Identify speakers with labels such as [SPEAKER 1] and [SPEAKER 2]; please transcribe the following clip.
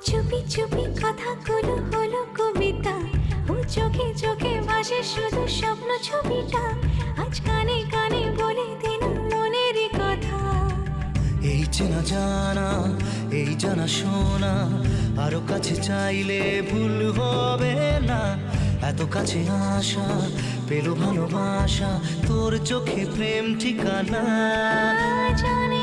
[SPEAKER 1] চুপি চুপি কথাগুলো হলো কবিতা, ও চোখে চোখে ভাসে শুধু স্বপ্ন ছবিটা, আজ কানে কানে বলে দিন মনেরই কথা।
[SPEAKER 2] এই চেনা জানা, এই জানা শোনা, আরো কাছে চাইলে ভুল হবে না। এত কাছে আসা, পেলো ভালোবাসা, তোর চোখে প্রেম ঠিকানা।
[SPEAKER 1] জানে